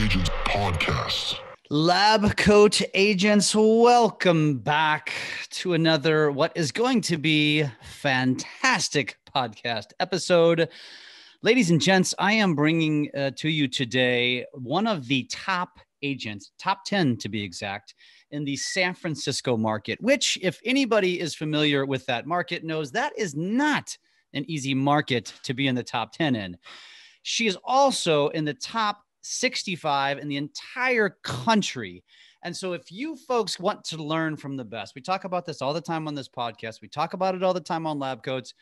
Agents Podcast. Lab Coat Agents, welcome back to another what is going to be fantastic podcast episode. Ladies and gents, I am bringing to you today one of the top agents, top 10 to be exact, in the San Francisco market, which if anybody is familiar with that market knows that is not an easy market to be in the top 10 in. She is also in the top 65 in the entire country. And so if you folks want to learn from the best, we talk about this all the time on this podcast. We talk about it all the time on Lab Coats.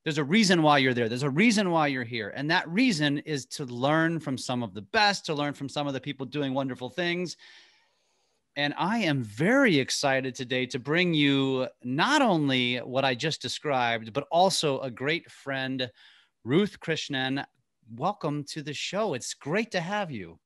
There's a reason why you're there. There's a reason why you're here. And that reason is to learn from some of the best, to learn from some of the people doing wonderful things. And I am very excited today to bring you not only what I just described, but also a great friend, Ruth Krishnan. Welcome to the show. It's great to have you.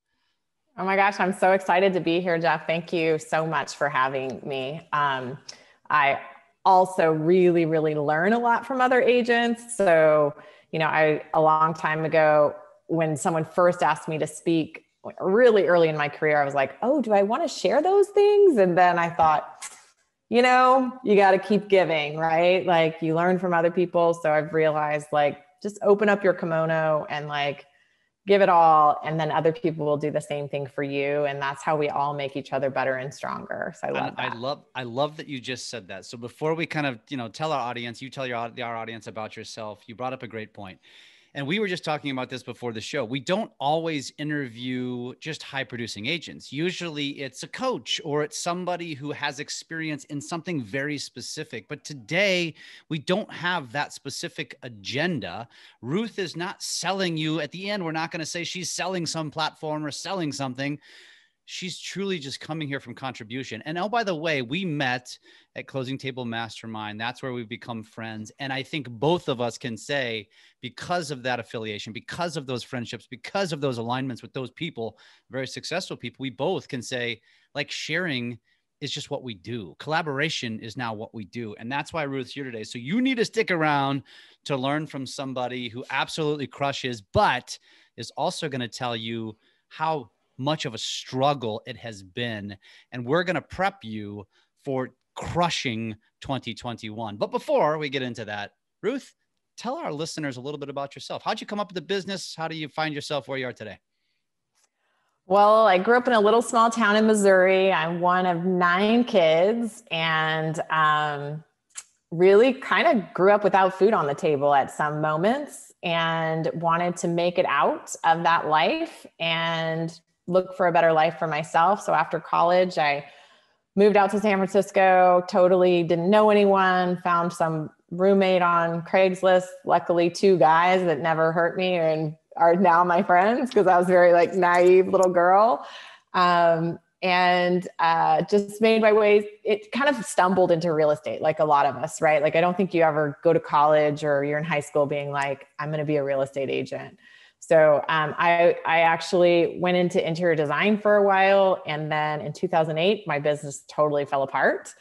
Oh my gosh, I'm so excited to be here, Jeff. Thank you so much for having me. I also really learn a lot from other agents. So, a long time ago, when someone first asked me to speak, really early in my career, I was like, oh, do I want to share those things? And then I thought, you got to keep giving, right? Like you learn from other people. So I've realized just open up your kimono and give it all. And then other people will do the same thing for you. And that's how we all make each other better and stronger. So I love that. I love that you just said that. So before we kind of, tell our audience, you tell our audience about yourself. You brought up a great point. And we were just talking about this before the show. We don't always interview just high producing agents. Usually it's a coach or it's somebody who has experience in something very specific. But today we don't have that specific agenda. Ruth is not selling you at the end. We're not going to say she's selling some platform or selling something. She's truly just coming here from contribution. And oh, by the way, we met at Closing Table Mastermind. That's where we've become friends. And I think both of us can say, because of that affiliation, because of those friendships, because of those alignments with those people, very successful people, we both can say, sharing is just what we do. Collaboration is now what we do. And that's why Ruth's here today. So you need to stick around to learn from somebody who absolutely crushes, but is also going to tell you how much of a struggle it has been. And we're going to prep you for crushing 2021. But before we get into that, Ruth, tell our listeners a little bit about yourself. How'd you come up with the business? How do you find yourself where you are today? Well, I grew up in a little small town in Missouri. I'm one of 9 kids and really kind of grew up without food on the table at some moments and wanted to make it out of that life and look for a better life for myself. So after college, I moved out to San Francisco, totally didn't know anyone, found some roommate on Craigslist, luckily 2 guys that never hurt me and are now my friends because I was very naive little girl. And just made my way. It kind of stumbled into real estate, like a lot of us, right? I don't think you ever go to college or you're in high school being like, I'm going to be a real estate agent. So I actually went into interior design for a while. And then in 2008, my business totally fell apart.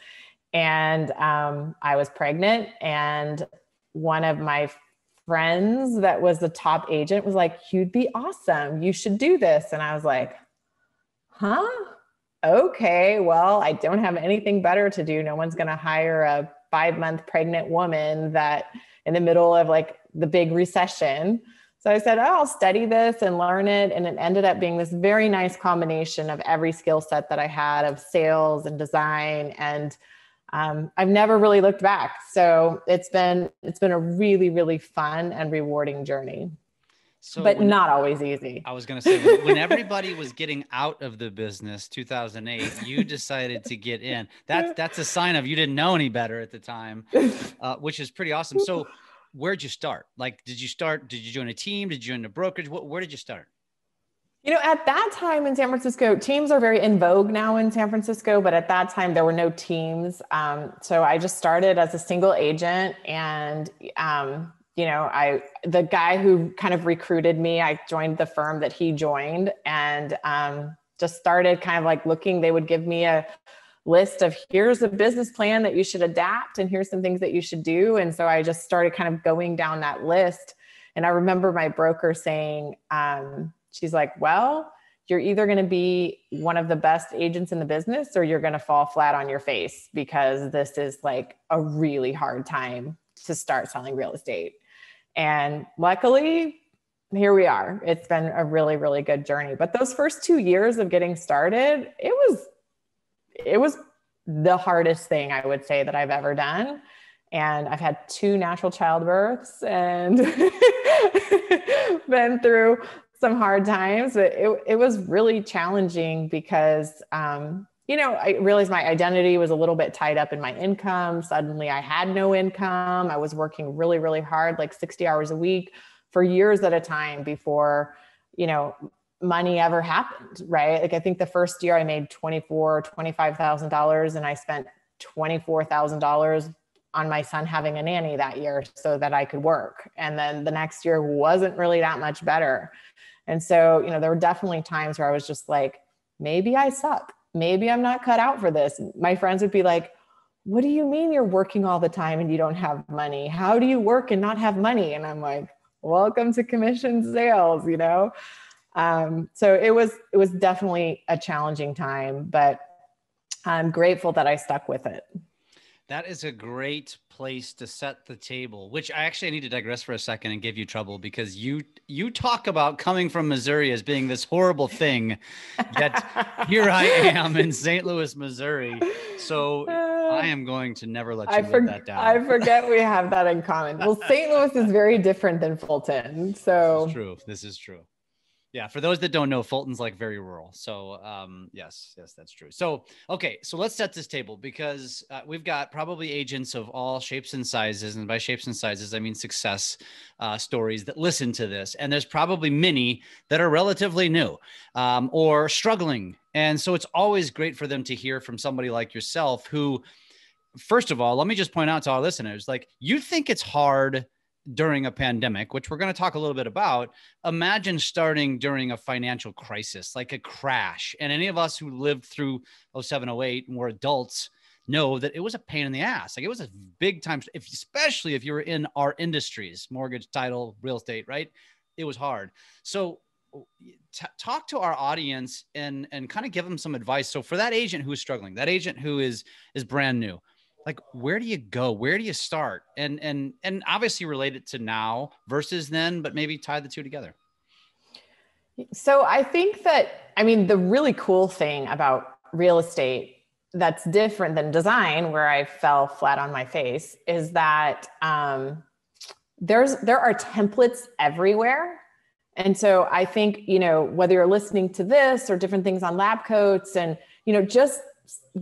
And I was pregnant. And one of my friends that was the top agent was like, you'd be awesome. You should do this. And I was like, huh? Okay, well, I don't have anything better to do. No one's going to hire a 5-month pregnant woman that in the middle of the big recession. So I said, I'll study this and learn it. And it ended up being this very nice combination of every skill set that I had of sales and design. And I've never really looked back. So it's been a really fun and rewarding journey, but not always easy. I was going to say, when everybody was getting out of the business, 2008, you decided to get in. That's a sign of you didn't know any better at the time, which is pretty awesome. So where'd you start? Did you join a team? Did you join a brokerage? Where did you start? At that time in San Francisco, teams are very in vogue now in San Francisco, but at that time there were no teams. So I just started as a single agent and, the guy who kind of recruited me, I joined the firm that he joined and just started kind of looking. They would give me a list of here's a business plan that you should adapt and here's some things that you should do. And so I just started kind of going down that list. And I remember my broker saying, she's like, well, you're either going to be one of the best agents in the business, or you're going to fall flat on your face, because this is like a really hard time to start selling real estate. And luckily, here we are. It's been a really, really good journey. But those first 2 years of getting started, it was the hardest thing I would say that I've ever done. And I've had 2 natural childbirths and been through some hard times. But it was really challenging because, I realized my identity was a little bit tied up in my income. Suddenly I had no income. I was working really, really hard, like 60 hours a week for years at a time before, money ever happened, right? Like I think the first year I made $25,000 and I spent $24,000 on my son having a nanny that year so that I could work. And then the next year wasn't really that much better. And so, there were definitely times where I was just like, maybe I suck. Maybe I'm not cut out for this. My friends would be like, what do you mean you're working all the time and you don't have money? How do you work and not have money? And I'm like, welcome to commission sales, So it was definitely a challenging time, but I'm grateful that I stuck with it. That is a great place to set the table, which I need to digress for a second and give you trouble, because you talk about coming from Missouri as being this horrible thing, yet here I am in St. Louis, Missouri. So I am going to never let you live that down. I forget we have that in common. Well, St. Louis is very different than Fulton. So This is true. Yeah. For those that don't know, Fulton's like very rural. So yes, that's true. So, okay. So let's set this table, because we've got probably agents of all shapes and sizes. And by shapes and sizes, I mean success stories that listen to this. And there's probably many that are relatively new or struggling. And so it's always great for them to hear from somebody like yourself who, first of all, let me just point out to our listeners, like, you think it's hard during a pandemic, which we're going to talk a little bit about. Imagine starting during a financial crisis, like a crash. And any of us who lived through 07, 08 and were adults know that it was a pain in the ass. Like, it was a big time, especially if you were in our industries, mortgage, title, real estate, right? It was hard. So talk to our audience and kind of give them some advice. So for that agent who is struggling, that agent who is brand new, like, where do you go? Where do you start? And obviously relate it to now versus then, but maybe tie the two together. So I think that, the really cool thing about real estate that's different than design, where I fell flat on my face, is that there are templates everywhere. And so I think, whether you're listening to this or different things on lab coats, and, just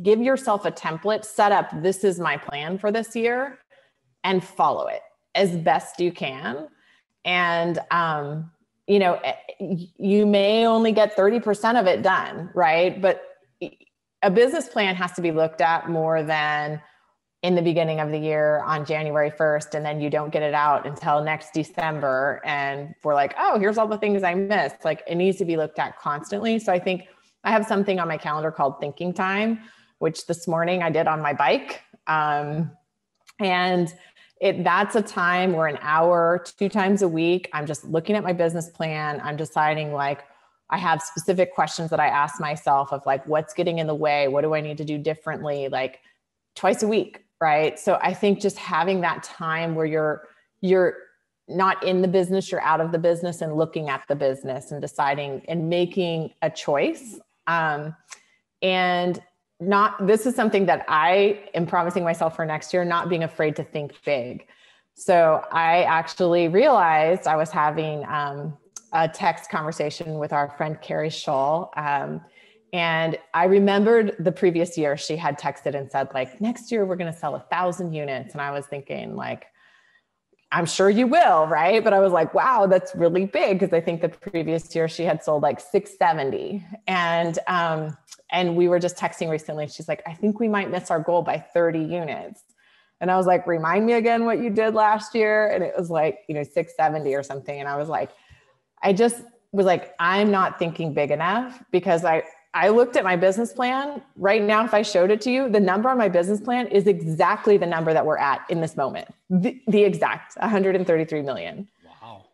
give yourself a template, set up, this is my plan for this year, and follow it as best you can. And, you may only get 30% of it done, right? But a business plan has to be looked at more than in the beginning of the year on January 1st, and then you don't get it out until next December. And we're like, oh, here's all the things I missed. Like, it needs to be looked at constantly. So I think I have something on my calendar called thinking time, which this morning I did on my bike. And that's a time where an hour, 2 times a week, I'm just looking at my business plan. I'm deciding, like, I have specific questions that I ask myself of, like, what's getting in the way? What do I need to do differently? Like, twice a week. Right. So I think just having that time where you're not in the business, you're out of the business, and looking at the business and deciding and making a choice. This is something that I am promising myself for next year, not being afraid to think big. So I actually realized I was having a text conversation with our friend, Carrie Scholl. And I remembered the previous year she had texted and said, like, next year we're going to sell 1,000 units. And I was thinking, like, I'm sure you will, right? But I was like, wow, that's really big. Because I think the previous year she had sold like 670. And we were just texting recently. She's like, I think we might miss our goal by 30 units. And I was like, remind me again what you did last year. And it was like, 670 or something. And I was like, I'm not thinking big enough, because I looked at my business plan right now. If I showed it to you, the number on my business plan is exactly the number that we're at in this moment. The exact 133 million. Wow.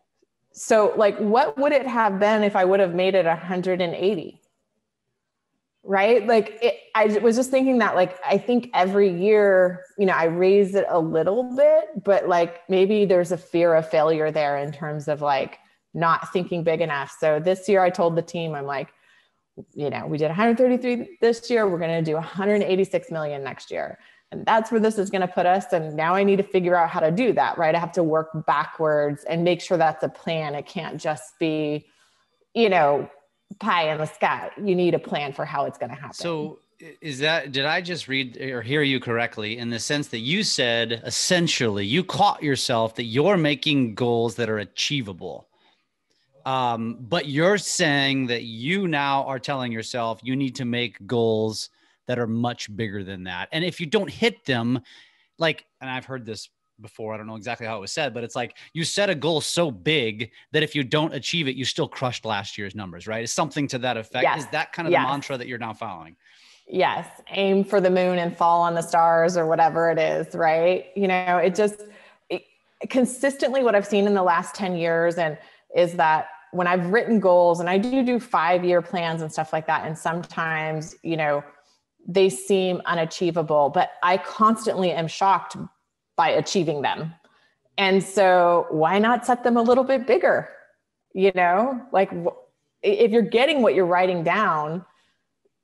So like, what would it have been if I would have made it 180? Right? Like I was just thinking that, like, I think every year, I raise it a little bit, but like maybe there's a fear of failure there in terms of like not thinking big enough. So this year I told the team, I'm like, we did 133 this year. We're going to do 186 million next year. And that's where this is going to put us. And now I need to figure out how to do that, right? I have to work backwards and make sure that's a plan. It can't just be, pie in the sky. You need a plan for how it's going to happen. So did I just read or hear you correctly in the sense that you said, essentially, you caught yourself that you're making goals that are achievable? But you're saying that you now are telling yourself you need to make goals that are much bigger than that. And if you don't hit them, like, and I've heard this before, I don't know exactly how it was said, but it's like you set a goal so big that if you don't achieve it, you still crushed last year's numbers, right? It's something to that effect. Yes. Is that kind of the mantra that you're now following? Yes. Aim for the moon and fall on the stars or whatever it is, right? Consistently what I've seen in the last 10 years is that when I've written goals, and I do 5-year plans and stuff like that, and sometimes, they seem unachievable, but I constantly am shocked by achieving them. And so why not set them a little bit bigger? Like if you're getting what you're writing down,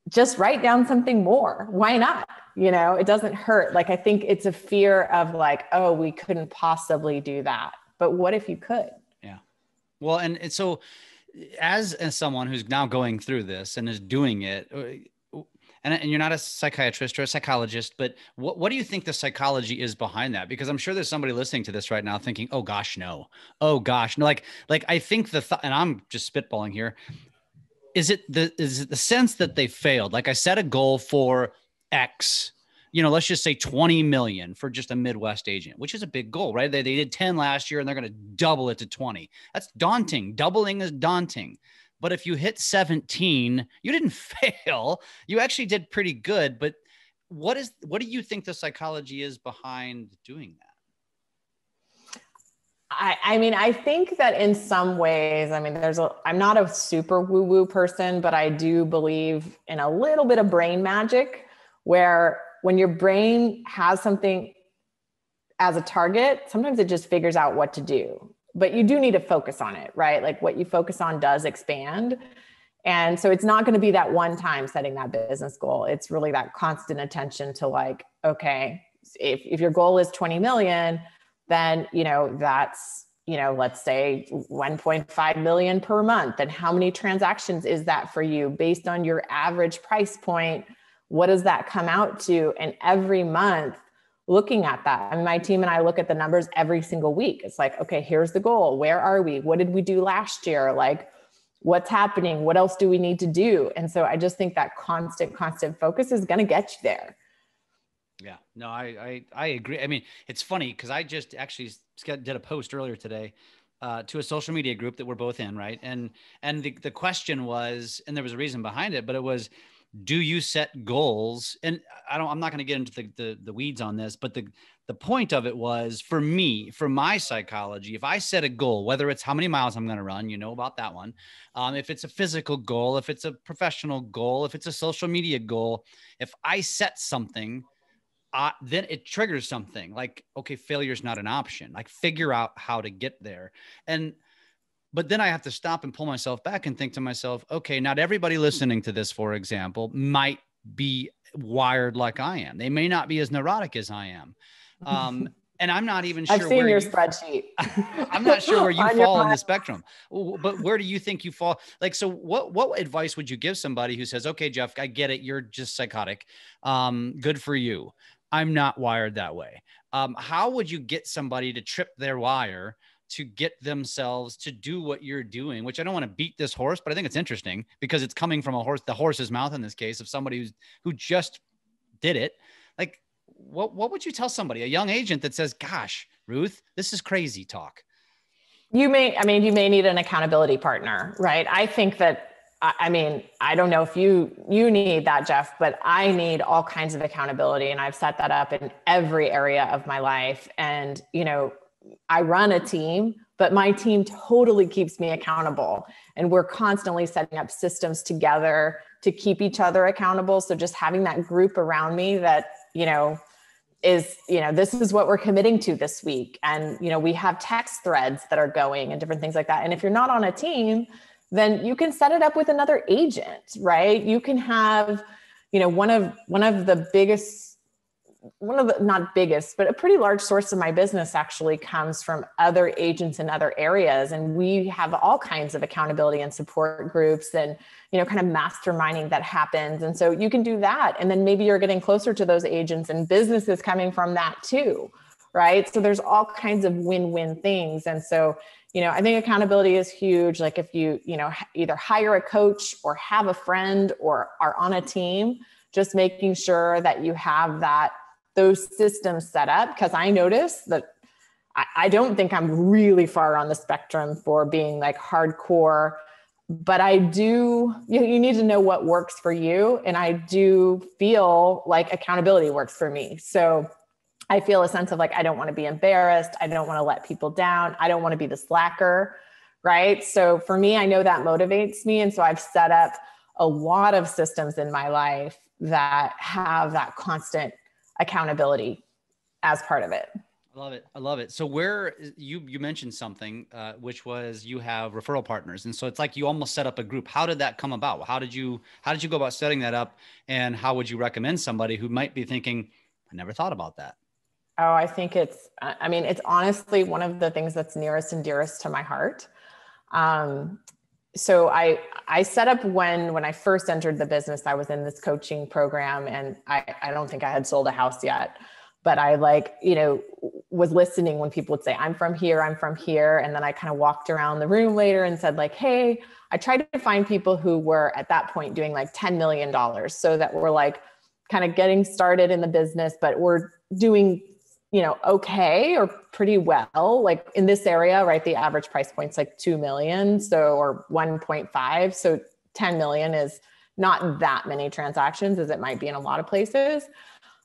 just write down something more. Why not? It doesn't hurt. Like, I think it's a fear of like, oh, we couldn't possibly do that. But what if you could? Yeah. Well, and so as someone who's now going through this and is doing it, and you're not a psychiatrist or a psychologist, but what do you think the psychology is behind that? Because I'm sure there's somebody listening to this right now thinking, oh gosh, no. Oh gosh. No, like I think and I'm just spitballing here. Is it the sense that they failed? Like, I set a goal for X, let's just say 20 million for just a Midwest agent, which is a big goal, right? They did 10 last year and they're going to double it to 20. That's daunting. Doubling is daunting. But if you hit 17, you didn't fail. You actually did pretty good. But what do you think the psychology is behind doing that? I think that in some ways, I'm not a super woo-woo person, but I do believe in a little bit of brain magic, where when your brain has something as a target, sometimes it just figures out what to do. But you do need to focus on it, right? Like what you focus on does expand. And so it's not going to be that one time setting that business goal. It's really that constant attention to like, okay, if your goal is 20 million, then, that's, let's say 1.5 million per month. And how many transactions is that for you based on your average price point? What does that come out to? And every month, looking at that. My team and I look at the numbers every single week. It's like, okay, here's the goal. Where are we? What did we do last year? Like, what's happening? What else do we need to do? And so I just think that constant focus is going to get you there. Yeah, no, I agree. I mean, it's funny because I just actually did a post earlier today to a social media group that we're both in, right? And the question was, and there was a reason behind it, but it was, do you set goals? And I'm not going to get into the weeds on this, but the point of it was, for me, for my psychology, if I set a goal, whether it's how many miles I'm going to run, about that one. If it's a physical goal, if it's a professional goal, if it's a social media goal, if I set something, then it triggers something like, okay, failure is not an option. Like, figure out how to get there. But then I have to stop and pull myself back and think to myself, okay, not everybody listening to this, for example, might be wired like I am. They may not be as neurotic as I am. And I'm not even sure. I've seen your spreadsheet. I'm not sure where you fall in the spectrum, but where do you think you fall? Like, so what advice would you give somebody who says, okay, Jeff, I get it. You're just psychotic. Good for you. I'm not wired that way. How would you get somebody to trip their wire to get themselves to do what you're doing, which I don't want to beat this horse, but I think it's interesting because it's coming from the horse's mouth in this case, of somebody who just did it. Like, what would you tell somebody, a young agent that says, gosh, Ruth, this is crazy talk? You may need an accountability partner, right? I think that, I don't know if you need that, Jeff, but I need all kinds of accountability, and I've set that up in every area of my life. And, I run a team but my team totally keeps me accountable. And we're constantly setting up systems together to keep each other accountable. So just having that group around me that, this is what we're committing to this week. And, we have text threads that are going and different things like that. And if you're not on a team, then you can set it up with another agent, right? You can have, one of the not biggest, but a pretty large source of my business actually comes from other agents in other areas. And we have all kinds of accountability and support groups and, kind of masterminding that happens. And so you can do that. And then maybe you're getting closer to those agents and businesses coming from that too, right? So there's all kinds of win-win things. And so, I think accountability is huge. Like if you, either hire a coach or have a friend or are on a team, just making sure that you have those systems set up. Because I noticed that I don't think I'm really far on the spectrum for being like hardcore, but I do, you need to know what works for you. And I do feel like accountability works for me. So I feel a sense of like, I don't want to be embarrassed. I don't want to let people down. I don't want to be the slacker, right? So for me, I know that motivates me. And so I've set up a lot of systems in my life that have that constant accountability as part of it. I love it. I love it. So where you mentioned something, which was you have referral partners. And so it's like you almost set up a group. How did that come about? How did you go about setting that up? And how would you recommend somebody who might be thinking, I never thought about that? Oh, I think it's honestly one of the things that's nearest and dearest to my heart. So I set up when I first entered the business, I was in this coaching program and I don't think I had sold a house yet, but I was listening when people would say, I'm from here. And then I kind of walked around the room later and said like, hey, I tried to find people who were at that point doing like $10 million. So that we're like kind of getting started in the business, but we're doing okay or pretty well, like in this area, right? The average price point's like 2 million. Or 1.5. So 10 million is not that many transactions as it might be in a lot of places.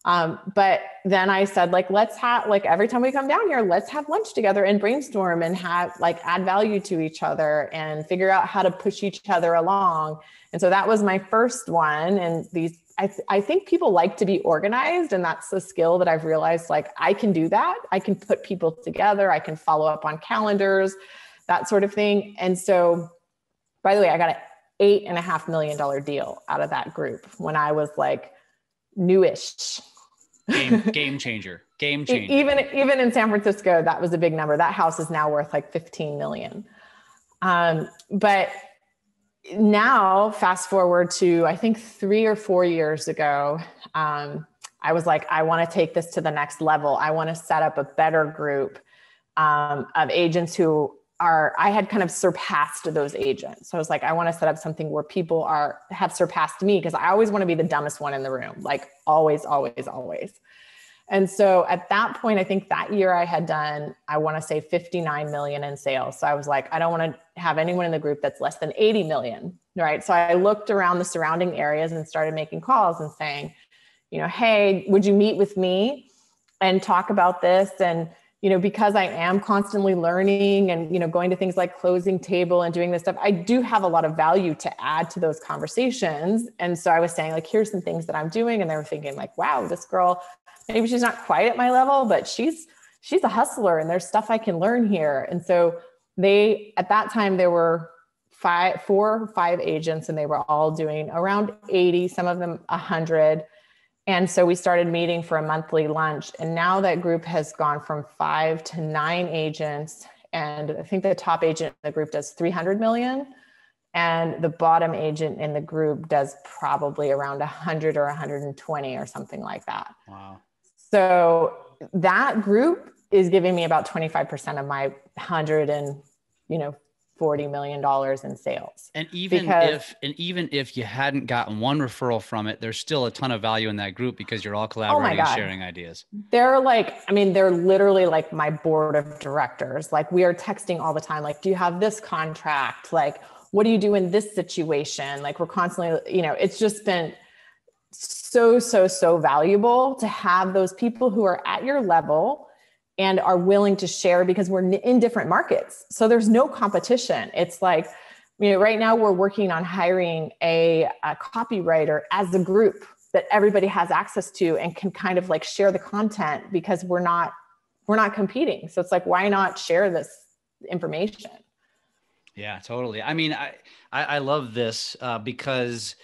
But then I said, like, let's have like, every time we come down here, let's have lunch together and brainstorm and have like add value to each other and figure out how to push each other along. And so that was my first one. And I think people like to be organized, and that's the skill that I've realized, like I can do that. I can put people together. I can follow up on calendars, that sort of thing. And so, by the way, I got an $8.5 million deal out of that group when I was like newish. Game changer. Even in San Francisco, that was a big number. That house is now worth like 15 million. But now fast forward to, I think 3 or 4 years ago, I was like, I want to take this to the next level. I want to set up a better group of agents I had kind of surpassed those agents. So I was like, I want to set up something where people have surpassed me, because I always want to be the dumbest one in the room, like always, always, always. And so at that point, I think that year I had done, I want to say 59 million in sales. So I was like, I don't want to have anyone in the group that's less than 80 million, right? So I looked around the surrounding areas and started making calls and saying, hey, would you meet with me and talk about this? And, because I am constantly learning and, going to things like Closing Table and doing this stuff, I do have a lot of value to add to those conversations. And so I was saying like, here's some things that I'm doing. And they were thinking like, wow, this girl, maybe she's not quite at my level, but she's a hustler and there's stuff I can learn here. And so at that time, there were 4 or 5 agents and they were all doing around 80, some of them 100. And so we started meeting for a monthly lunch. And now that group has gone from 5 to 9 agents. And I think the top agent in the group does 300 million. And the bottom agent in the group does probably around 100 or 120 or something like that. Wow. So that group is giving me about 25% of my $140 million in sales. And even if you hadn't gotten one referral from it, there's still a ton of value in that group because you're all collaborating and sharing ideas. They're literally like my board of directors. Like we are texting all the time. Like, do you have this contract? Like, what do you do in this situation? Like we're constantly, it's just been so valuable to have those people who are at your level and are willing to share because we're in different markets. So there's no competition. It's like, right now we're working on hiring a copywriter as a group that everybody has access to and can kind of like share the content, because we're not competing. So it's like, why not share this information? Yeah, totally. I mean, I love this because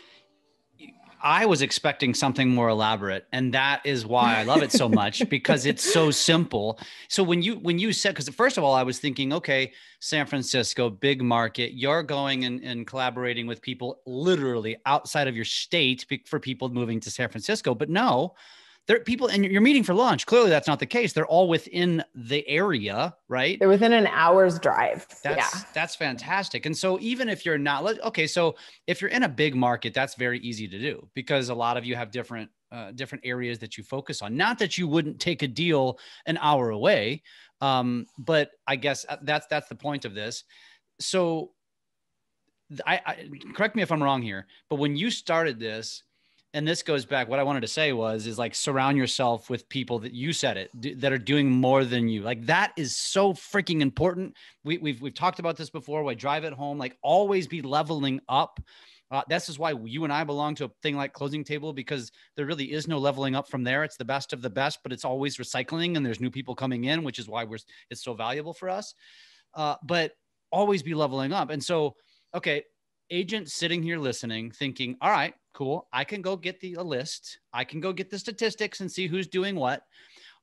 I was expecting something more elaborate, and that is why I love it so much, because it's so simple. So when you said, because first of all, I was thinking, okay, San Francisco, big market, you're going and collaborating with people literally outside of your state for people moving to San Francisco. But no, there are people, and you're meeting for lunch. Clearly that's not the case. They're all within the area, right? They're within an hour's drive. That's fantastic. And so even if you're not, okay, so if you're in a big market, that's very easy to do, because a lot of you have different areas that you focus on. Not that you wouldn't take a deal an hour away. But I guess that's the point of this. So I correct me if I'm wrong here, but when you started this, and this goes back, what I wanted to say is like, surround yourself with people that, you said it, that are doing more than you. Like, that is so freaking important. We've talked about this before. I drive it home, like, always be leveling up. This is why you and I belong to a thing like Closing Table, because there really is no leveling up from there. It's the best of the best, but it's always recycling, and there's new people coming in, which is why it's so valuable for us. But always be leveling up. And so, okay, agent sitting here listening, thinking, all right, cool, I can go get a list. I can go get the statistics and see who's doing what.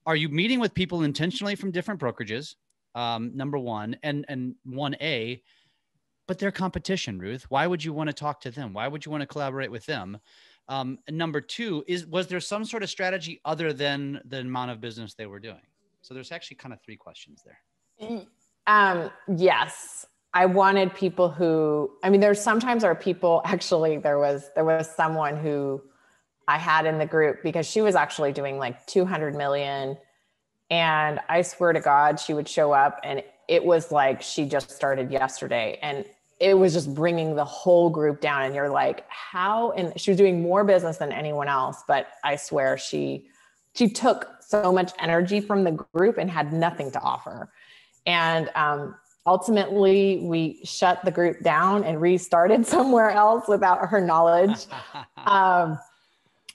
Are you meeting with people intentionally from different brokerages? Number one, and 1A, but their competition, Ruth. Why would you want to talk to them? Why would you want to collaborate with them? And number two, was there some sort of strategy other than the amount of business they were doing? So there's actually kind of three questions there. Yes. I wanted people who, there's sometimes are people, actually, there was someone who I had in the group, because she was actually doing like 200 million. And I swear to God, she would show up and it was like, she just started yesterday, and it was just bringing the whole group down. And you're like, how? And she was doing more business than anyone else. But I swear she took so much energy from the group and had nothing to offer. And, ultimately, we shut the group down and restarted somewhere else without her knowledge.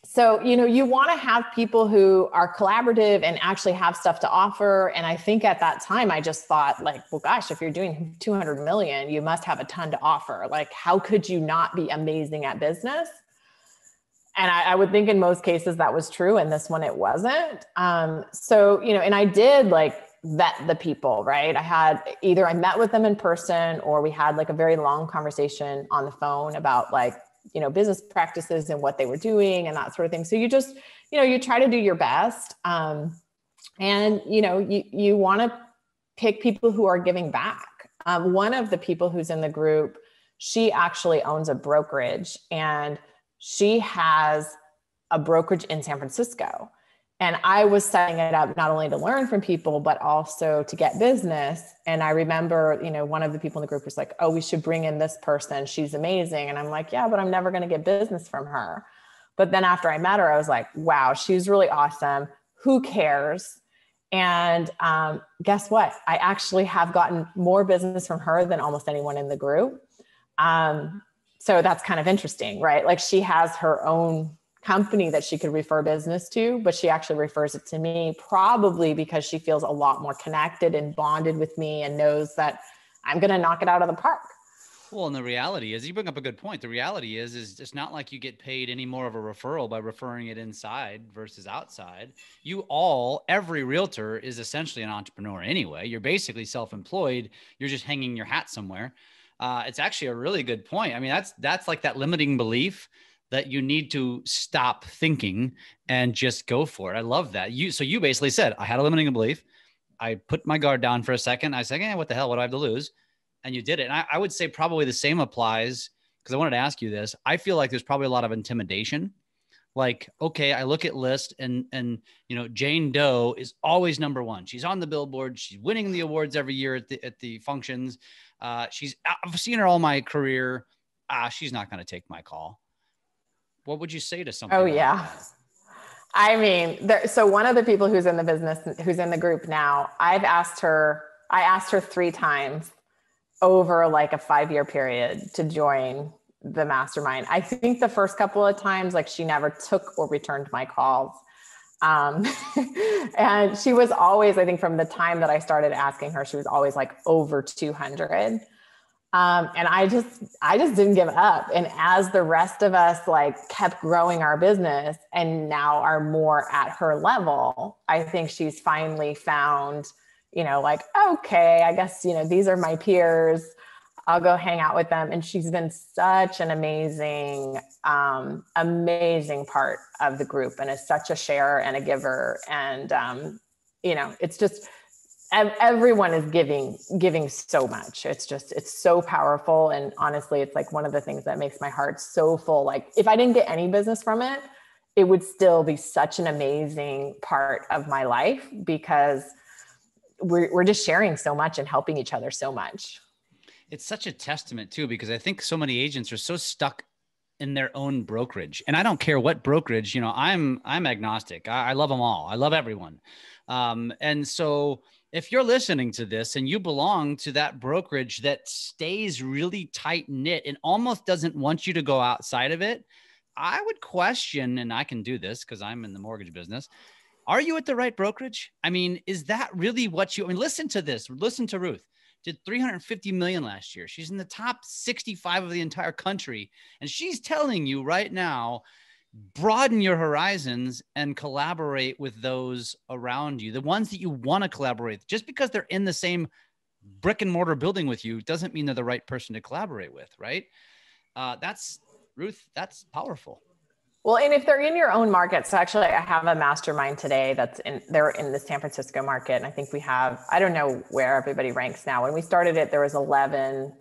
So, you want to have people who are collaborative and actually have stuff to offer. And I think at that time, I just thought, like, well, gosh, if you're doing 200 million, you must have a ton to offer. Like, how could you not be amazing at business? And I would think in most cases that was true. And this one, it wasn't. So, and I did vet the people, right? I met with them in person, or we had like a very long conversation on the phone about business practices and what they were doing and that sort of thing. So you just, you try to do your best. And you want to pick people who are giving back. One of the people who's in the group, she actually owns a brokerage, and she has a brokerage in San Francisco. And I was setting it up not only to learn from people, but also to get business. And I remember, one of the people in the group was like, oh, we should bring in this person. She's amazing. And I'm like, yeah, but I'm never going to get business from her. But then after I met her, I was like, wow, she's really awesome. Who cares? And guess what? I actually have gotten more business from her than almost anyone in the group. So that's kind of interesting, right? Like, she has her own company that she could refer business to, but she actually refers it to me, probably because she feels a lot more connected and bonded with me and knows that I'm going to knock it out of the park. Well, and the reality is, you bring up a good point. The reality is it's not like you get paid any more of a referral by referring it inside versus outside. Every realtor is essentially an entrepreneur anyway. You're basically self-employed. You're just hanging your hat somewhere. It's actually a really good point. That's like that limiting belief that you need to stop thinking and just go for it. I love that. So you basically said, I had a limiting belief. I put my guard down for a second. I said, what the hell? What do I have to lose? And you did it. And I would say probably the same applies, because I wanted to ask you this. I feel like there's probably a lot of intimidation. Like, okay, I look at list and Jane Doe is always number one. She's on the billboard. She's winning the awards every year at the functions. I've seen her all my career. She's not going to take my call. What would you say to something? Oh, yeah. I mean, so one of the people who's in the business, who's in the group now, I asked her 3 times over like a 5-year period to join the mastermind. I think the first couple of times, like she never took or returned my calls. Um, and she was always, I think from the time that I started asking her, she was always like over 200. And I just didn't give up. And as the rest of us like kept growing our business and now are more at her level, I think she's finally found, like, okay, I guess, these are my peers. I'll go hang out with them. And she's been such an amazing, amazing part of the group and is such a sharer and a giver. And, it's just, everyone is giving so much. It's so powerful. And honestly, it's like one of the things that makes my heart so full. Like if I didn't get any business from it, it would still be such an amazing part of my life because we're just sharing so much and helping each other so much. It's such a testament too, because I think so many agents are so stuck in their own brokerage, and I don't care what brokerage, I'm agnostic. I love them all. I love everyone. And so if you're listening to this and you belong to that brokerage that stays really tight knit and almost doesn't want you to go outside of it, I would question, and I can do this because I'm in the mortgage business. Are you at the right brokerage? I mean, is that really what listen to this, listen to Ruth. Did 350 million last year. She's in the top 65 of the entire country. And she's telling you right now, broaden your horizons and collaborate with those around you, the ones that you want to collaborate. Just because they're in the same brick and mortar building with you doesn't mean they're the right person to collaborate with, right? That's Ruth, that's powerful. Well, and if they're in your own market, so actually I have a mastermind today they're in the San Francisco market. And I think we have, I don't know where everybody ranks now. When we started it, there was 11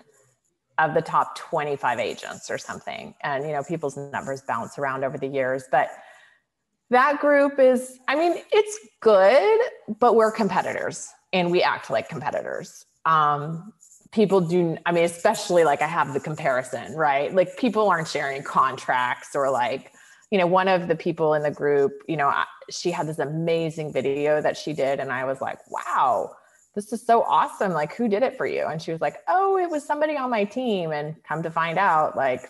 of the top 25 agents or something. And, people's numbers bounce around over the years, but that group is, it's good, but we're competitors and we act like competitors. People do, especially like I have the comparison, right? Like people aren't sharing contracts or like, one of the people in the group, she had this amazing video that she did. And I was like, wow, this is so awesome. Like, who did it for you? And she was like, oh, it was somebody on my team. And come to find out, like,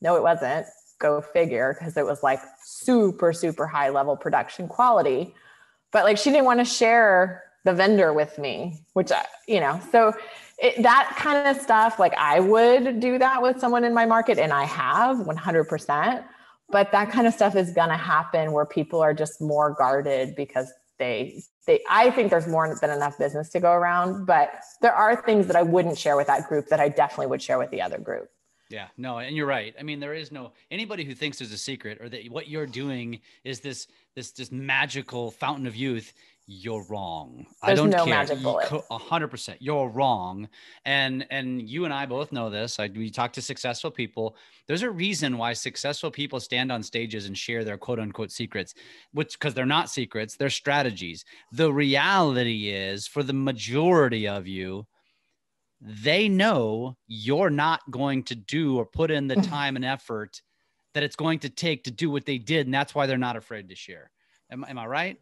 no, it wasn't. Go figure. Cause it was like super, super high level production quality. But like, she didn't want to share the vendor with me, which, so that kind of stuff, like I would do that with someone in my market and I have 100%. But that kind of stuff is going to happen where people are just more guarded because I think there's more than enough business to go around, but there are things that I wouldn't share with that group that I definitely would share with the other group. Yeah, no, and you're right. There is anybody who thinks there's a secret or that what you're doing is this magical fountain of youth. You're wrong. There's I don't no care. magic bullet. 100%. You're wrong. And you and I both know this. We talk to successful people. There's a reason why successful people stand on stages and share their quote unquote secrets, because they're not secrets, they're strategies. The reality is for the majority of you, they know you're not going to do or put in the time and effort that it's going to take to do what they did. And that's why they're not afraid to share. Am I right?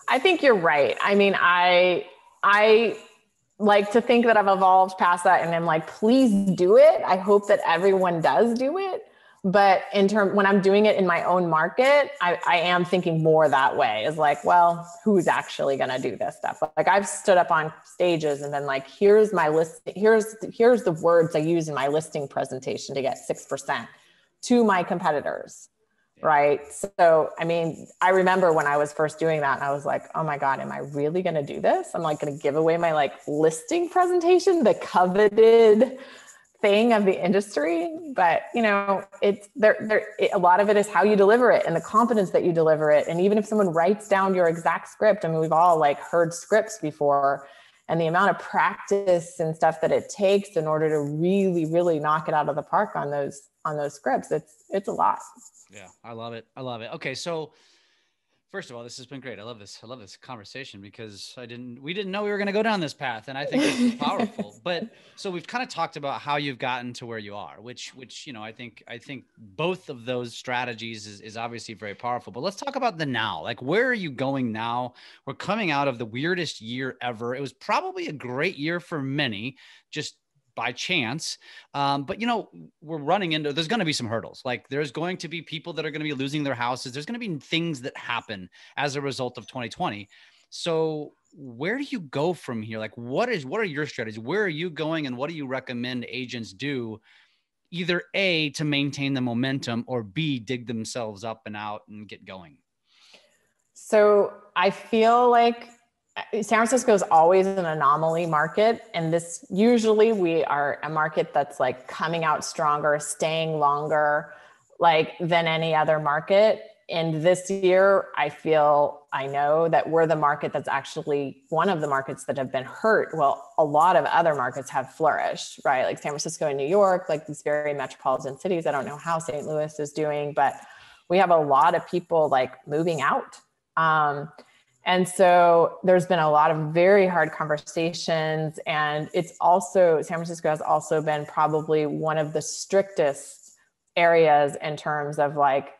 I think you're right. I like to think that I've evolved past that and I'm like, please do it. I hope that everyone does do it. But when I'm doing it in my own market, I am thinking more that way is like, well, who's actually going to do this stuff? Like I've stood up on stages and been like, here's my list. Here's the words I use in my listing presentation to get 6% to my competitors. Right. So, I remember when I was first doing that and I was like, oh my God, am I really going to do this? I'm like going to give away my listing presentation, the coveted thing of the industry. But, it's a lot of it is how you deliver it and the confidence that you deliver it. And even if someone writes down your exact script, we've all heard scripts before, and the amount of practice and stuff that it takes in order to really, really knock it out of the park on those scripts. It's a lot. Yeah, I love it. I love it. Okay. So First of all, this has been great. I love this. I love this conversation because we didn't know we were going to go down this path. And I think this is powerful. But so we've kind of talked about how you've gotten to where you are, which, I think both of those strategies is obviously very powerful, but let's talk about the now. Like, where are you going now? We're coming out of the weirdest year ever. It was probably a great year for many, just by chance. But we're running into, there's going to be some hurdles. Like there's going to be people that are going to be losing their houses. There's going to be things that happen as a result of 2020. So where do you go from here? Like what are your strategies? Where are you going? And what do you recommend agents do, either A, to maintain the momentum, or B, dig themselves up and out and get going? So I feel like San Francisco is always an anomaly market. And this, usually we are a market that's like coming out stronger, staying longer, like than any other market. And this year, I know that we're the market that's actually one of the markets that have been hurt. Well, a lot of other markets have flourished, right? Like San Francisco and New York, like these very metropolitan cities. I don't know how St. Louis is doing, but we have a lot of people like moving out. And so there's been a lot of very hard conversations. And it's also, San Francisco has also been probably one of the strictest areas in terms of like,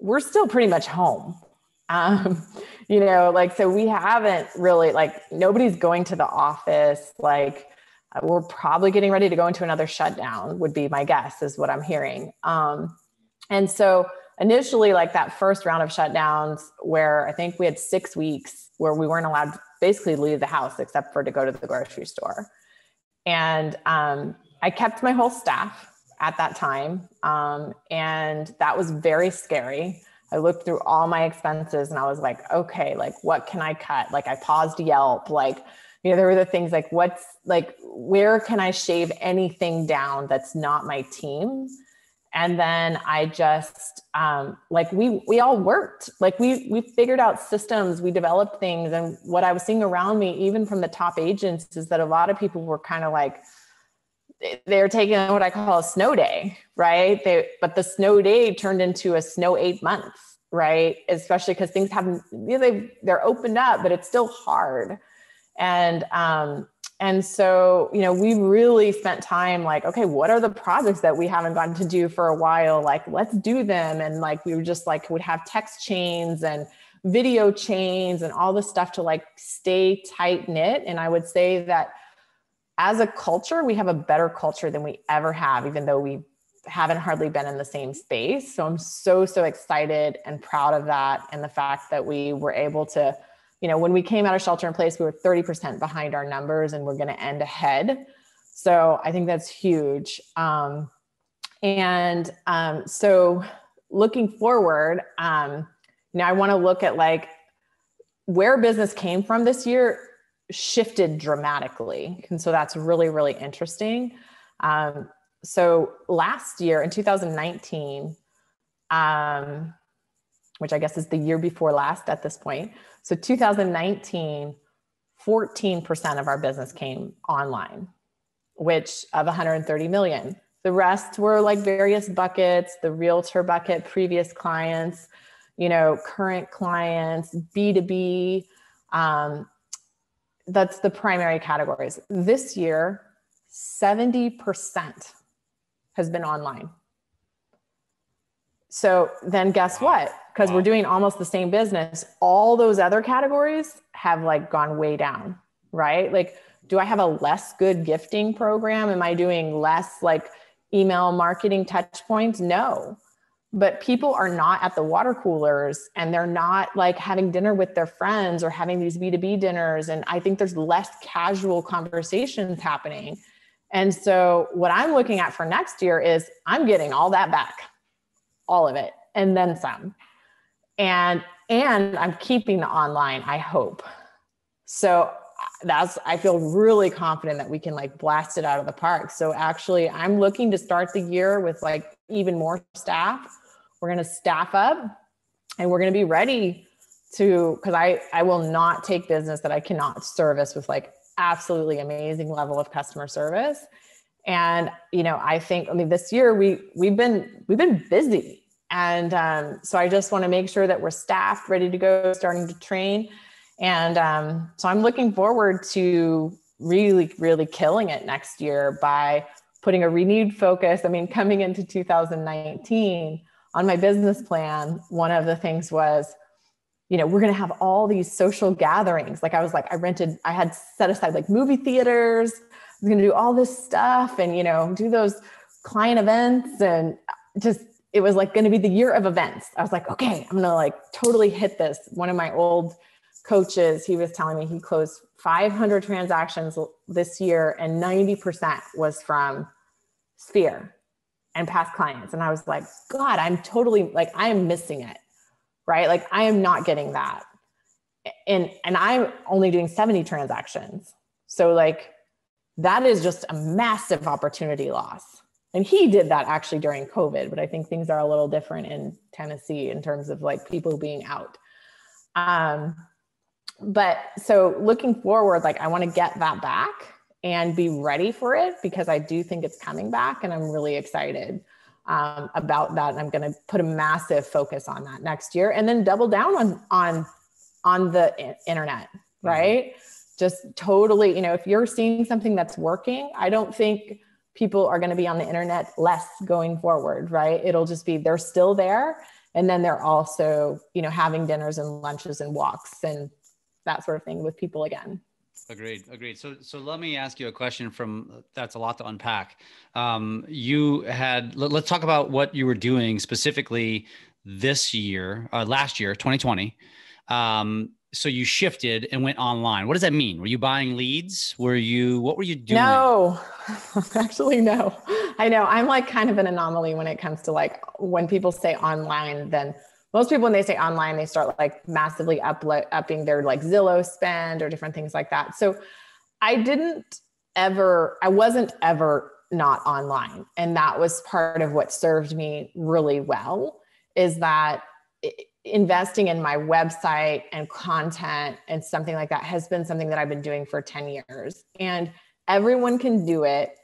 we're still pretty much home. So we haven't really, like, nobody's going to the office. Like we're probably getting ready to go into another shutdown would be my guess, is what I'm hearing. And so initially, like that first round of shutdowns where I think we had 6 weeks where we weren't allowed to basically leave the house except for to go to the grocery store. And I kept my whole staff at that time. And that was very scary. I looked through all my expenses and I was like, okay, like what can I cut? Like I paused Yelp, like, there were the things like, where can I shave anything down that's not my team? And then I just, we all worked, like we figured out systems, we developed things. And what I was seeing around me, even from the top agents, is that a lot of people were kind of like, they're taking what I call a snow day, right? But the snow day turned into a snow 8 months, right? Especially because things haven't, they're opened up, but it's still hard. And so, we really spent time like, okay, what are the projects that we haven't gotten to do for a while? Like, let's do them. And like, we were just like, would have text chains and video chains and all this stuff to like stay tight knit. And I would say that as a culture, we have a better culture than we ever have, even though we haven't hardly been in the same space. So I'm so excited and proud of that. And the fact that we were able to, when we came out of shelter in place, we were 30% behind our numbers and we're going to end ahead. So I think that's huge. So looking forward, I want to look at like where business came from this year shifted dramatically. And so that's really, really interesting. So last year in 2019, which I guess is the year before last at this point. So 2019, 14% of our business came online, which of 130 million. The rest were like various buckets, the realtor bucket, previous clients, current clients, B2B. That's the primary categories. This year, 70% has been online. So then guess what? Because we're doing almost the same business, all those other categories have like gone way down, right? Like, do I have a less good gifting program? Am I doing less like email marketing touch points? No, but people are not at the water coolers and they're not like having dinner with their friends or having these B2B dinners. And I think there's less casual conversations happening. And so what I'm looking at for next year is I'm getting all that back, all of it, and then some. And I'm keeping the online, I hope. So I feel really confident that we can like blast it out of the park. So actually I'm looking to start the year with like even more staff. We're going to staff up and we're going to be ready to, because I will not take business that I cannot service with like absolutely amazing level of customer service. And, I think, this year we've been busy. So I just want to make sure that we're staffed, ready to go, starting to train. And so I'm looking forward to really, really killing it next year by putting a renewed focus. I mean, coming into 2019 on my business plan, one of the things was, we're going to have all these social gatherings. Like I had set aside like movie theaters. I was going to do all this stuff and, do those client events, and just, it was like going to be the year of events. I was like, okay, I'm going to like totally hit this. One of my old coaches, he was telling me he closed 500 transactions this year and 90% was from Sphere and past clients. And I was like, God, I'm totally like, I am missing it, right? Like I am not getting that. And I'm only doing 70 transactions. So like, that is just a massive opportunity loss. And he did that actually during COVID, but I think things are a little different in Tennessee in terms of like people being out. But so looking forward, like I want to get that back and be ready for it, because I do think it's coming back and I'm really excited about that. And I'm going to put a massive focus on that next year, and then double down on the internet, right? Mm-hmm. Just totally, if you're seeing something that's working, I don't think people are going to be on the internet less going forward, right? It'll just be, they're still there. And then they're also, having dinners and lunches and walks and that sort of thing with people again. Agreed. So let me ask you a question that's a lot to unpack. Let's talk about what you were doing specifically this year, last year, 2020. So you shifted and went online. What does that mean? Were you buying leads? What were you doing? No, actually, no. I know I'm like kind of an anomaly when it comes to like, when people say online, then most people, when they say online, they start like massively upping their like Zillow spend or different things like that. So I wasn't ever not online. And that was part of what served me really well, is that investing in my website and content and something like that has been something that I've been doing for 10 years, and everyone can do it.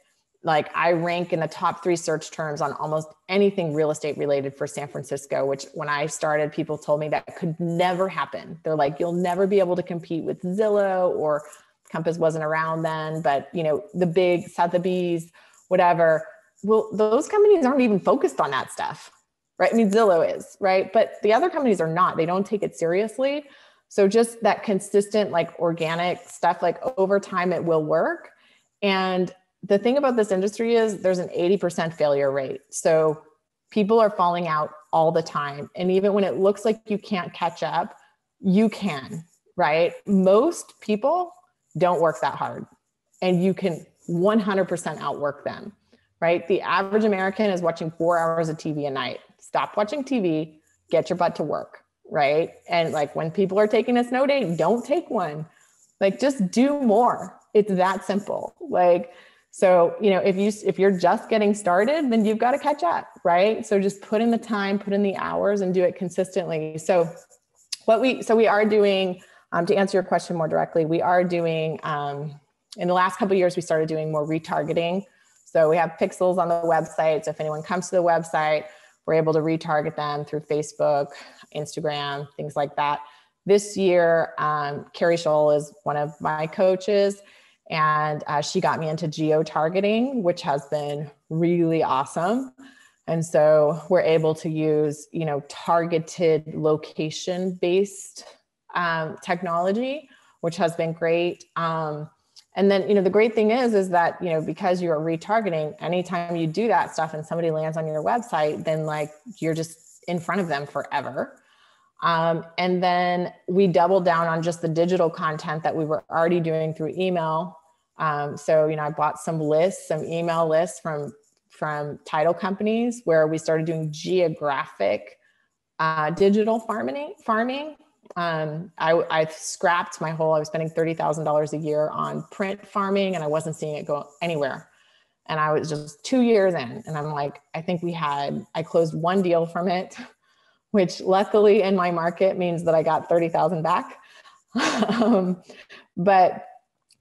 Like I rank in the top 3 search terms on almost anything real estate related for San Francisco, which when I started, people told me that could never happen. They're like, you'll never be able to compete with Zillow, or Compass wasn't around then, but the big Sotheby's, whatever. Well, those companies aren't even focused on that stuff. Right? I mean, Zillow is, right? But the other companies are not. They don't take it seriously. So just that consistent, like organic stuff, like over time, it will work. And the thing about this industry is there's an 80% failure rate. So people are falling out all the time. And even when it looks like you can't catch up, you can, right? Most people don't work that hard, and you can 100% outwork them, right? The average American is watching 4 hours of TV a night. Stop watching TV, get your butt to work, right? And like when people are taking a snow day, don't take one. Like just do more. It's that simple. Like, so, if you're just getting started, then you've got to catch up, right? So just put in the time, put in the hours, and do it consistently. So we are doing, to answer your question more directly, we are doing, in the last couple of years, we started doing more retargeting. So we have pixels on the website. So if anyone comes to the website, we're able to retarget them through Facebook, Instagram, things like that. This year, Carrie Scholl is one of my coaches, and she got me into geo-targeting, which has been really awesome. And so we're able to use, targeted location-based technology, which has been great. And then, the great thing is that, because you're retargeting, anytime you do that stuff and somebody lands on your website, then like you're just in front of them forever. And then we doubled down on just the digital content that we were already doing through email. So, I bought some email lists from title companies where we started doing geographic digital farming. I scrapped I was spending $30,000 a year on print farming, and I wasn't seeing it go anywhere. And I was just 2 years in, and I'm like, I think I closed one deal from it, which luckily in my market means that I got 30,000 back. But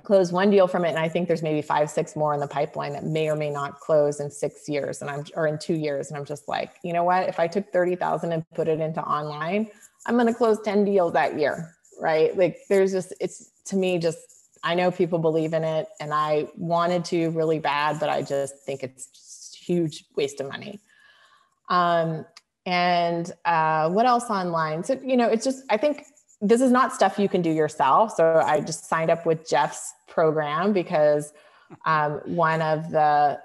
closed one deal from it. And I think there's maybe 5, 6 more in the pipeline that may or may not close in 6 years. Or in 2 years. And I'm just like, you know what, if I took 30,000 and put it into online, I'm going to close 10 deals that year. Right. Like there's just, it's to me, just, I know people believe in it and I wanted to really bad, but I just think it's just a huge waste of money. What else online? So, it's just, I think this is not stuff you can do yourself. So I just signed up with Jeff's program because one of the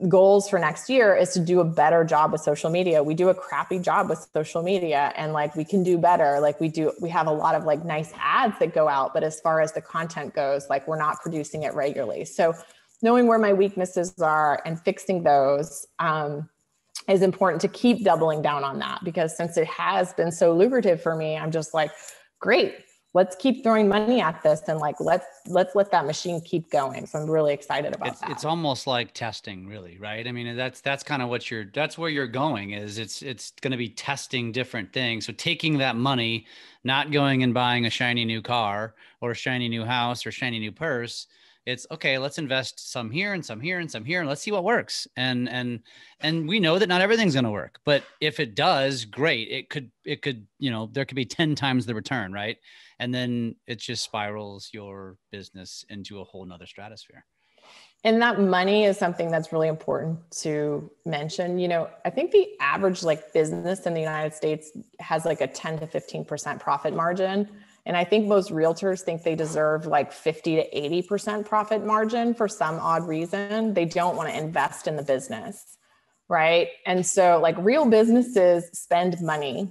goals for next year is to do a better job with social media. We do a crappy job with social media and like, we can do better. Like we have a lot of like nice ads that go out, but as far as the content goes, like we're not producing it regularly. So knowing where my weaknesses are and fixing those, is important to keep doubling down on that, because since it has been so lucrative for me, I'm just like, great, let's keep throwing money at this. And like, let's let that machine keep going. So I'm really excited about that. It's almost like testing, really, right? I mean, that's kind of that's where you're going is it's going to be testing different things. So taking that money, not going and buying a shiny new car or a shiny new house or shiny new purse. It's okay. Let's invest some here and some here and some here, and let's see what works. And we know that not everything's going to work, but if it does, great. It could, there could be 10 times the return, right? And then it just spirals your business into a whole nother stratosphere. And that money is something that's really important to mention. I think the average like business in the United States has like a 10 to 15% profit margin. And I think most realtors think they deserve like 50 to 80% profit margin for some odd reason. They don't want to invest in the business, right? And so like real businesses spend money.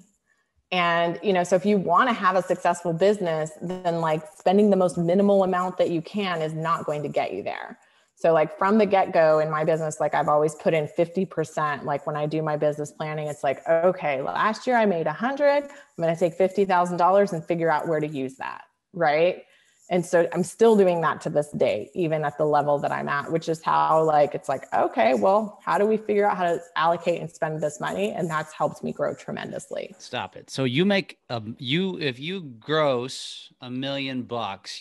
And, so if you want to have a successful business, then like spending the most minimal amount that you can is not going to get you there. So like from the get-go in my business, like I've always put in 50%. Like when I do my business planning, it's like, okay, last year I made 100. I'm going to take $50,000 and figure out where to use that. Right. And so I'm still doing that to this day, even at the level that I'm at, which is how like, it's like, okay, well, how do we figure out how to allocate and spend this money? And that's helped me grow tremendously. Stop it. So you make if you gross $1 million,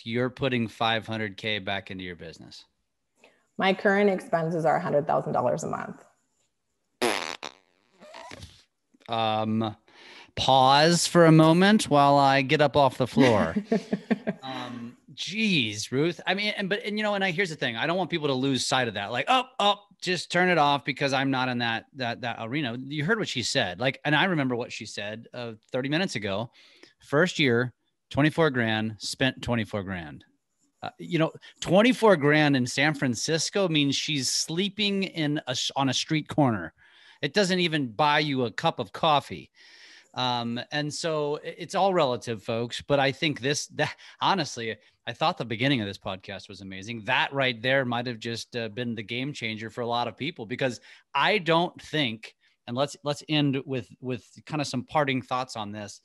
you're putting 500K back into your business. My current expenses are $100,000 a month. Pause for a moment while I get up off the floor. Geez, Ruth. I mean, and here's the thing. I don't want people to lose sight of that. Like, just turn it off because I'm not in that arena. You heard what she said. Like, and I remember what she said 30 minutes ago. First year, 24 grand, spent 24 grand. 24 grand in San Francisco means she's sleeping on a street corner. It doesn't even buy you a cup of coffee. And so it's all relative, folks. But I think that honestly, I thought the beginning of this podcast was amazing. That right there might have just been the game changer for a lot of people, because I don't think, and let's end with kind of some parting thoughts on this.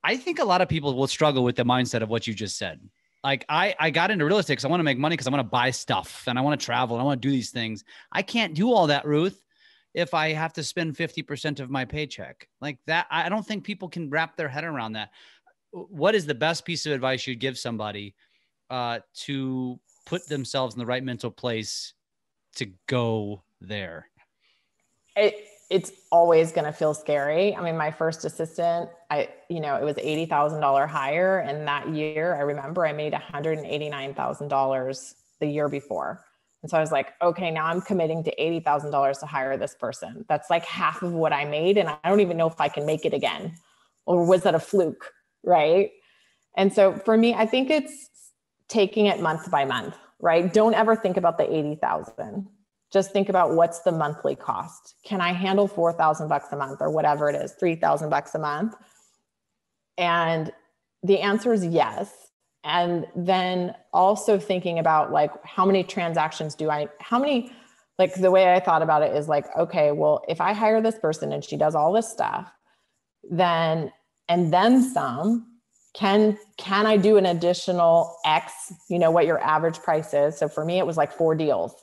I think a lot of people will struggle with the mindset of what you just said. Like I got into real estate because I want to make money, because I want to buy stuff and I want to travel and I want to do these things. I can't do all that, Ruth, if I have to spend 50% of my paycheck like that. I don't think people can wrap their head around that. What is the best piece of advice you'd give somebody to put themselves in the right mental place to go there? It's always going to feel scary. I mean, my first assistant, it was $80,000 hire. And that year, I remember I made $189,000 the year before. And so I was like, okay, now I'm committing to $80,000 to hire this person. That's like half of what I made. And I don't even know if I can make it again, or was that a fluke? Right. And so for me, I think it's taking it month by month, right? Don't ever think about the 80,000. Just think about what's the monthly cost. Can I handle $4,000 a month or whatever it is, $3,000 a month? And the answer is yes. And then also thinking about like, how many transactions like the way I thought about it is like, okay, well, if I hire this person and she does all this stuff, and then some, can I do an additional X, what your average price is? So for me, it was like 4 deals.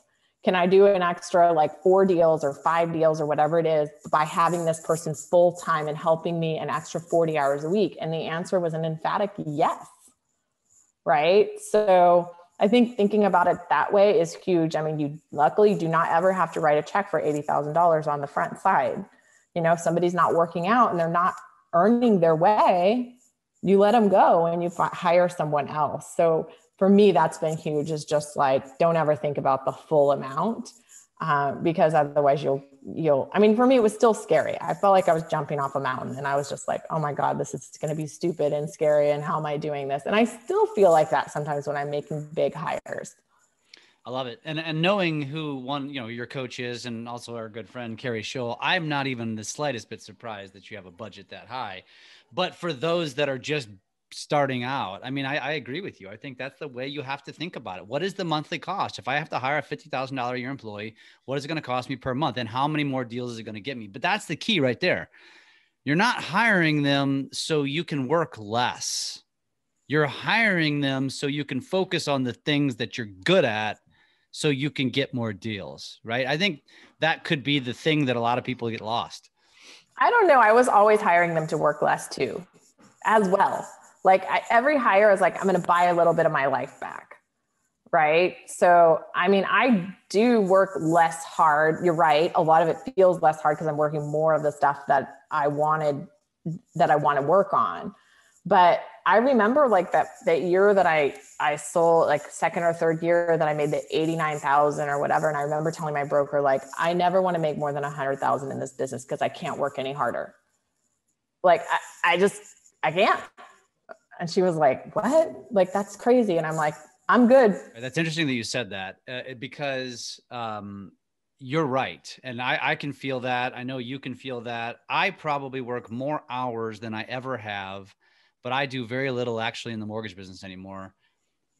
Can I do an extra like 4 deals or 5 deals or whatever it is by having this person full time and helping me an extra 40 hours a week? And the answer was an emphatic yes. Right. So I think thinking about it that way is huge. I mean, you luckily do not ever have to write a check for $80,000 on the front side. You know, if somebody's not working out and they're not earning their way, you let them go and you hire someone else. So for me, that's been huge, is just like, don't ever think about the full amount, because otherwise I mean, for me, it was still scary. I felt like I was jumping off a mountain and I was just like, oh my God, this is going to be stupid and scary. And how am I doing this? And I still feel like that sometimes when I'm making big hires. I love it. And knowing who one, you know, your coach is, and also our good friend, Carrie Scholl, I'm not even the slightest bit surprised that you have a budget that high. But for those that are just starting out, I mean, I agree with you. I think that's the way you have to think about it. What is the monthly cost? If I have to hire a $50,000 a year employee, what is it going to cost me per month? And how many more deals is it going to get me? But that's the key right there. You're not hiring them so you can work less. You're hiring them so you can focus on the things that you're good at, so you can get more deals, right? I think that could be the thing that a lot of people get lost. I don't know. I was always hiring them to work less too, as well. Like every hire is like, I'm going to buy a little bit of my life back. Right. So, I mean, I do work less hard. You're right. A lot of it feels less hard because I'm working more of the stuff that I want to work on. But I remember like that year that I sold, like second or third year that I made the 89,000 or whatever. And I remember telling my broker, like, I never want to make more than 100,000 in this business because I can't work any harder. Like, I can't. And she was like, what? Like, that's crazy. And I'm like, I'm good. That's interesting that you said that, because you're right. And I can feel that. I know you can feel that. I probably work more hours than I ever have, but I do very little actually in the mortgage business anymore.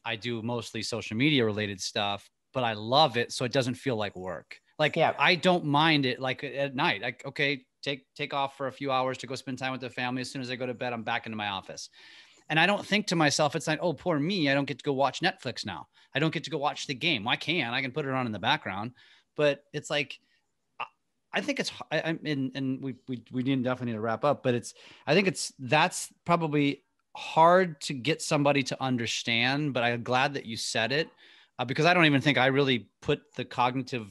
I do mostly social media related stuff, but I love it. So it doesn't feel like work. Like, yeah. I don't mind it. Like at night, like, okay, take off for a few hours to go spend time with the family. As soon as I go to bed, I'm back into my office. And I don't think to myself, it's like, oh, poor me, I don't get to go watch Netflix now. I don't get to go watch the game. Well, I can put it on in the background, but it's like, I think it's, and we definitely need to wrap up, but I think that's probably hard to get somebody to understand, but I'm glad that you said it, because I don't even think I really put the cognitive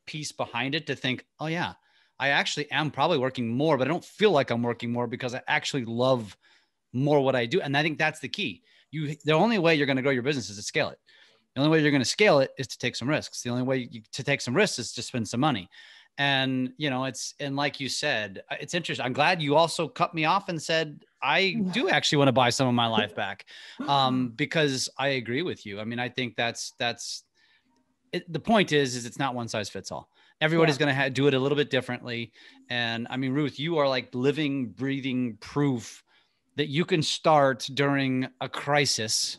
piece behind it to think, oh yeah, I actually am probably working more, but I don't feel like I'm working more because I actually love more what I do. And I think that's the key. The only way you're going to grow your business is to scale it. The only way you're going to scale it is to take some risks. The only way to take some risks is to spend some money. And, you know, and like you said, it's interesting. I'm glad you also cut me off and said, I do actually want to buy some of my life back, because I agree with you. I mean, I think that's it. The point is it's not one size fits all. Everybody's going to do it a little bit differently. And I mean, Ruth, you are like living, breathing proof that you can start during a crisis.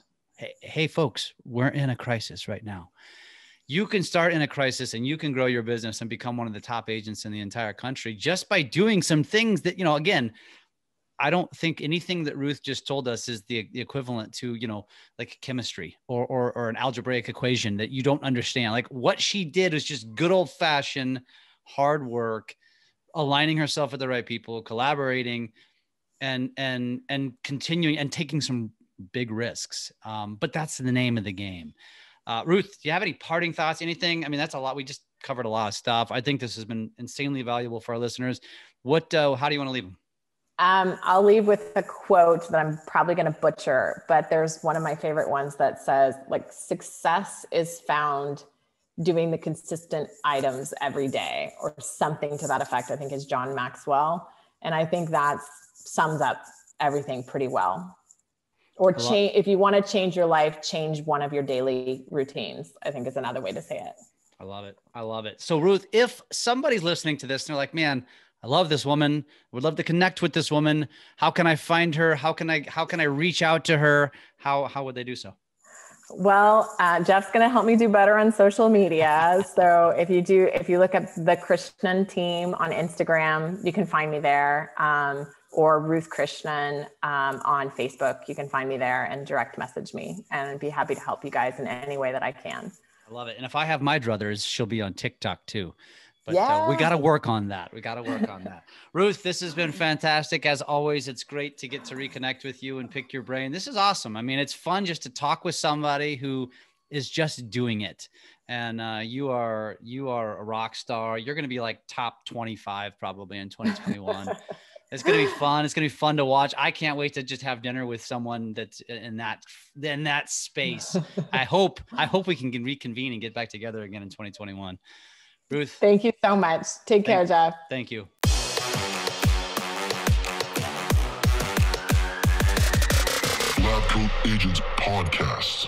Hey, folks, we're in a crisis right now. You can start in a crisis and you can grow your business and become one of the top agents in the entire country just by doing some things that, you know, again, I don't think anything that Ruth just told us is the equivalent to, you know, like chemistry or an algebraic equation that you don't understand. Like what she did is just good old fashioned hard work, aligning herself with the right people, collaborating, and continuing and taking some big risks. But that's the name of the game. Ruth, do you have any parting thoughts? Anything? I mean, that's a lot. We just covered a lot of stuff. I think this has been insanely valuable for our listeners. How do you want to leave them? I'll leave with a quote that I'm probably going to butcher, but there's one of my favorite ones that says, like, success is found doing the consistent items every day, or something to that effect. I think is John Maxwell. And I think that sums up everything pretty well. Or change, if you want to change your life, change one of your daily routines, I think is another way to say it. I love it. I love it. So Ruth, if somebody's listening to this and they're like, man, I love this woman, would love to connect with this woman. How can I find her? How can I reach out to her? How would they do so? Well, Jeff's going to help me do better on social media. So if you look up the Krishnan team on Instagram, you can find me there. Or Ruth Krishnan on Facebook. You can find me there and direct message me, and I'd be happy to help you guys in any way that I can. I love it. And if I have my druthers, she'll be on TikTok too. But we got to work on that. We got to work on that. Ruth, this has been fantastic. As always, it's great to get to reconnect with you and pick your brain. This is awesome. I mean, it's fun just to talk with somebody who is just doing it. And you are a rock star. You're going to be like top 25 probably in 2021. It's going to be fun. It's going to be fun to watch. I can't wait to just have dinner with someone that's in that space. I hope we can reconvene and get back together again in 2021. Ruth. Thank you so much. Take care, Jeff. Thank you. Lab Coat Agents Podcast.